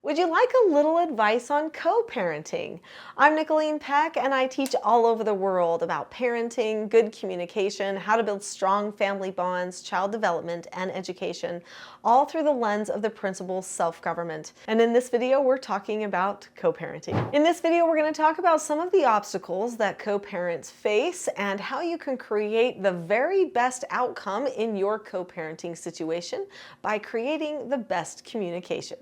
Would you like a little advice on co-parenting? I'm Nicholeen Peck, and I teach all over the world about parenting, good communication, how to build strong family bonds, child development, and education, all through the lens of the principle self-government. And in this video, we're talking about co-parenting. In this video, we're going to talk about some of the obstacles that co-parents face and how you can create the very best outcome in your co-parenting situation by creating the best communication.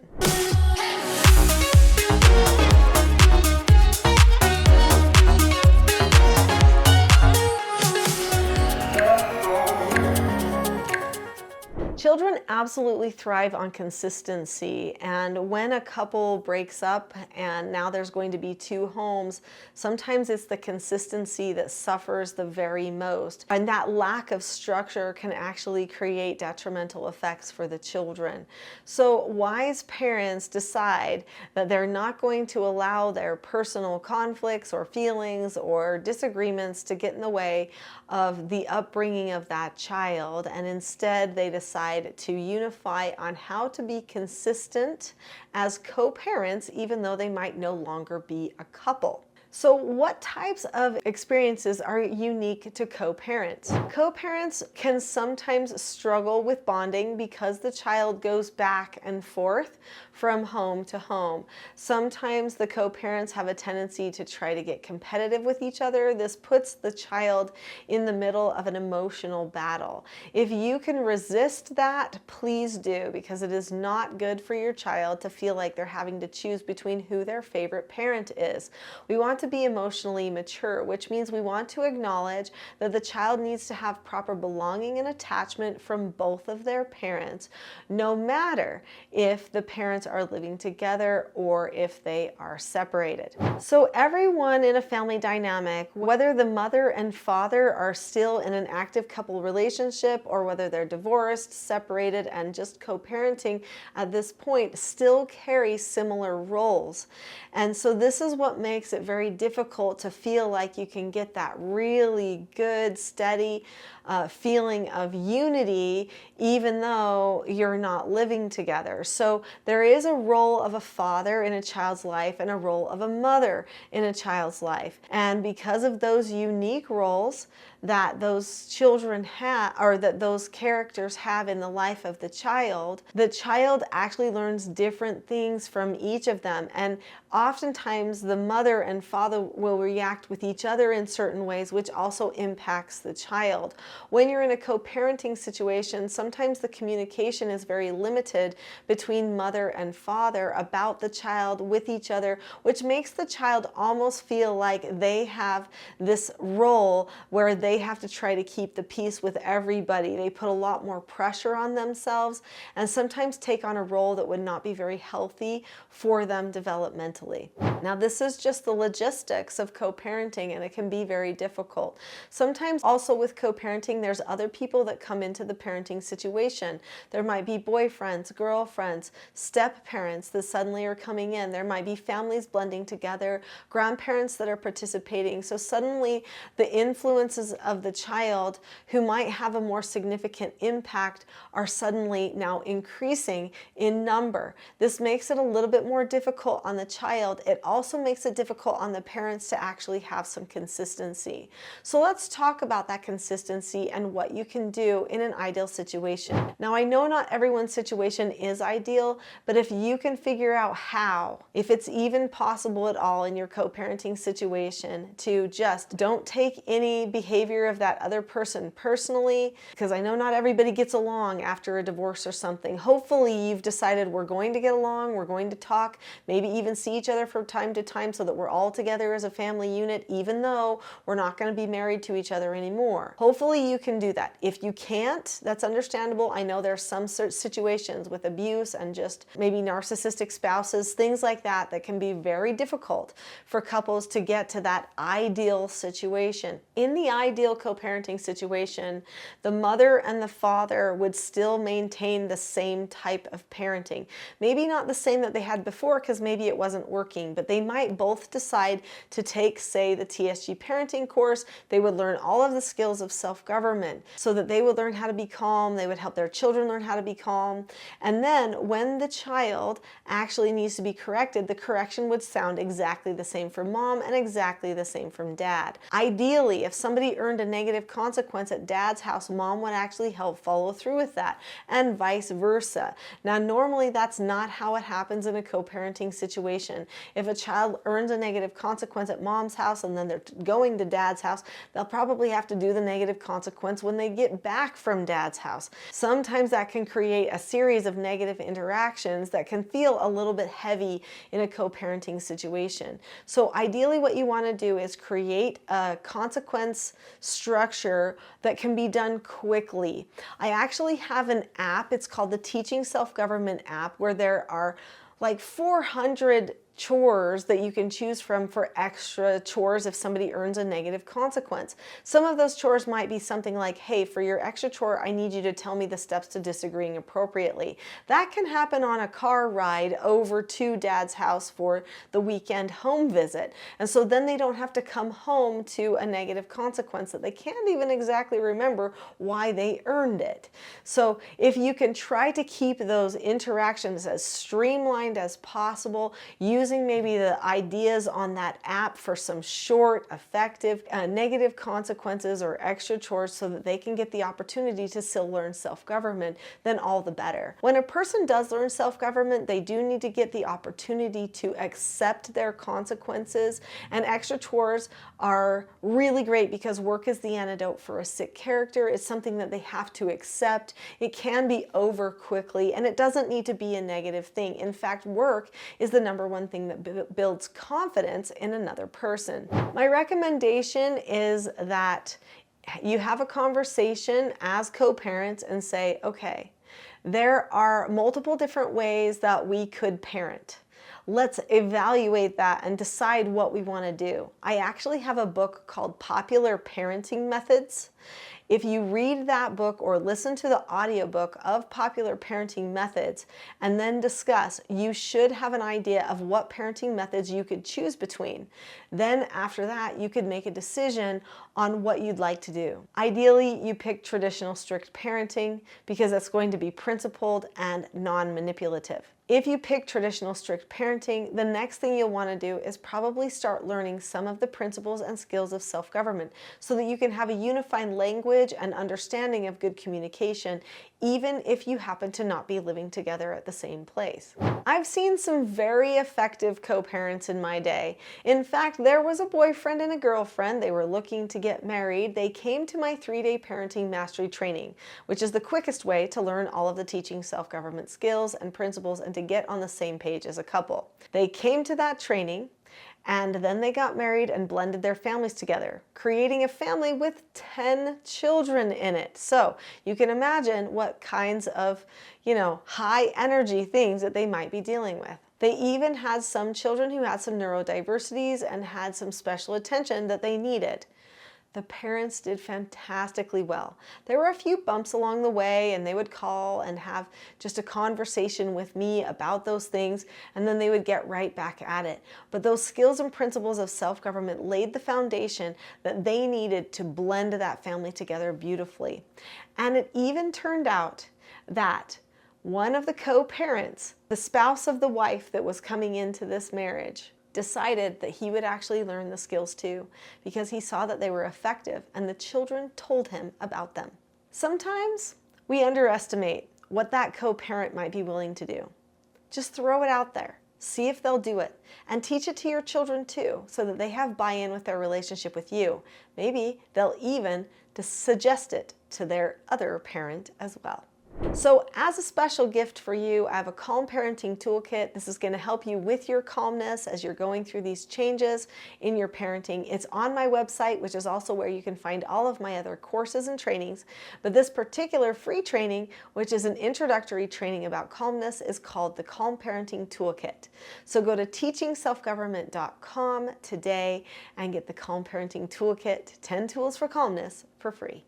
Children absolutely thrive on consistency, and when a couple breaks up and now there's going to be two homes, sometimes it's the consistency that suffers the very most, and that lack of structure can actually create detrimental effects for the children. So wise parents decide that they're not going to allow their personal conflicts or feelings or disagreements to get in the way of the upbringing of that child, and instead they decide to unify on how to be consistent as co-parents, even though they might no longer be a couple. So what types of experiences are unique to co-parents? Co-parents can sometimes struggle with bonding because the child goes back and forth from home to home. Sometimes the co-parents have a tendency to try to get competitive with each other. This puts the child in the middle of an emotional battle. If you can resist that, please do, because it is not good for your child to feel like they're having to choose between who their favorite parent is. We want to be emotionally mature, which means we want to acknowledge that the child needs to have proper belonging and attachment from both of their parents, no matter if the parents are living together or if they are separated. So everyone in a family dynamic, whether the mother and father are still in an active couple relationship or whether they're divorced, separated, and just co-parenting at this point, still carry similar roles. And so this is what makes it very difficult to feel like you can get that really good, steady feeling of unity, even though you're not living together. So there is a role of a father in a child's life and a role of a mother in a child's life. And because of those unique roles that those children have, or that those characters have in the life of the child actually learns different things from each of them. And oftentimes the mother and father will react with each other in certain ways, which also impacts the child. When you're in a co-parenting situation, sometimes the communication is very limited between mother and father about the child with each other, which makes the child almost feel like they have this role where they have to try to keep the peace with everybody. They put a lot more pressure on themselves and sometimes take on a role that would not be very healthy for them developmentally. Now, this is just the logistics of co-parenting, and it can be very difficult. Sometimes also with co-parenting, there's other people that come into the parenting situation. There might be boyfriends, girlfriends, step parents that suddenly are coming in. There might be families blending together, grandparents that are participating. So suddenly the influences of the child who might have a more significant impact are suddenly now increasing in number. This makes it a little bit more difficult on the child. It also makes it difficult on the parents to actually have some consistency. So let's talk about that consistency and what you can do in an ideal situation. Now, I know not everyone's situation is ideal, but if you can figure out how, if it's even possible at all in your co-parenting situation, to just don't take any behavior of that other person personally, because I know not everybody gets along after a divorce or something. Hopefully you've decided we're going to get along, we're going to talk, maybe even see each other from time to time so that we're all together as a family unit, even though we're not going to be married to each other anymore. Hopefully you can do that. If you can't, that's understandable. I know there are some situations with abuse and just maybe narcissistic spouses, things like that, that can be very difficult for couples to get to that ideal situation. In the ideal co-parenting situation, the mother and the father would still maintain the same type of parenting. Maybe not the same that they had before, because maybe it wasn't working, but they might both decide to take, say, the TSG parenting course. They would learn all of the skills of self-government self-government so that they would learn how to be calm, they would help their children learn how to be calm. And then when the child actually needs to be corrected, the correction would sound exactly the same from mom and exactly the same from dad. Ideally, if somebody earned a negative consequence at dad's house, mom would actually help follow through with that, and vice versa. Now, normally that's not how it happens in a co-parenting situation. If a child earns a negative consequence at mom's house and then they're going to dad's house, they'll probably have to do the negative consequence when they get back from dad's house. Sometimes that can create a series of negative interactions that can feel a little bit heavy in a co-parenting situation. So ideally what you want to do is create a consequence structure that can be done quickly. I actually have an app, it's called the Teaching Self-Government app, where there are like 400 chores that you can choose from for extra chores if somebody earns a negative consequence. Some of those chores might be something like, hey, for your extra chore, I need you to tell me the steps to disagreeing appropriately. That can happen on a car ride over to dad's house for the weekend home visit. And so then they don't have to come home to a negative consequence that they can't even exactly remember why they earned it. So if you can try to keep those interactions as streamlined as possible, using maybe the ideas on that app for some short, effective, negative consequences or extra chores so that they can get the opportunity to still learn self-government, then all the better. When a person does learn self-government, they do need to get the opportunity to accept their consequences, and extra chores are really great because work is the antidote for a sick character. It's something that they have to accept. It can be over quickly, and it doesn't need to be a negative thing. In fact, work is the #1 thing that builds confidence in another person. My recommendation is that you have a conversation as co-parents and say, okay, there are multiple different ways that we could parent. Let's evaluate that and decide what we want to do. I actually have a book called Popular Parenting Methods. If you read that book or listen to the audiobook of Popular Parenting Methods and then discuss, you should have an idea of what parenting methods you could choose between. Then after that, you could make a decision on what you'd like to do. Ideally, you pick traditional strict parenting because that's going to be principled and non-manipulative. If you pick traditional strict parenting, the next thing you'll want to do is probably start learning some of the principles and skills of self-government so that you can have a unified language and understanding of good communication, even if you happen to not be living together at the same place. I've seen some very effective co-parents in my day. In fact, there was a boyfriend and a girlfriend. They were looking to get married. They came to my 3-day parenting mastery training, which is the quickest way to learn all of the teaching self-government skills and principles and to get on the same page as a couple. They came to that training, and then they got married and blended their families together, creating a family with 10 children in it. So you can imagine what kinds of, high energy things that they might be dealing with. They even had some children who had some neurodiversities and had some special attention that they needed. The parents did fantastically well. There were a few bumps along the way, and they would call and have just a conversation with me about those things, and then they would get right back at it. But those skills and principles of self-government laid the foundation that they needed to blend that family together beautifully. And it even turned out that one of the co-parents, the spouse of the wife that was coming into this marriage, decided that he would actually learn the skills too because he saw that they were effective and the children told him about them. Sometimes we underestimate what that co-parent might be willing to do. Just throw it out there. See if they'll do it and teach it to your children too so that they have buy-in with their relationship with you. Maybe they'll even suggest it to their other parent as well. So as a special gift for you, I have a Calm Parenting Toolkit. This is going to help you with your calmness as you're going through these changes in your parenting. It's on my website, which is also where you can find all of my other courses and trainings. But this particular free training, which is an introductory training about calmness, is called the Calm Parenting Toolkit. So go to teachingselfgovernment.com today and get the Calm Parenting Toolkit, 10 Tools for Calmness, for free.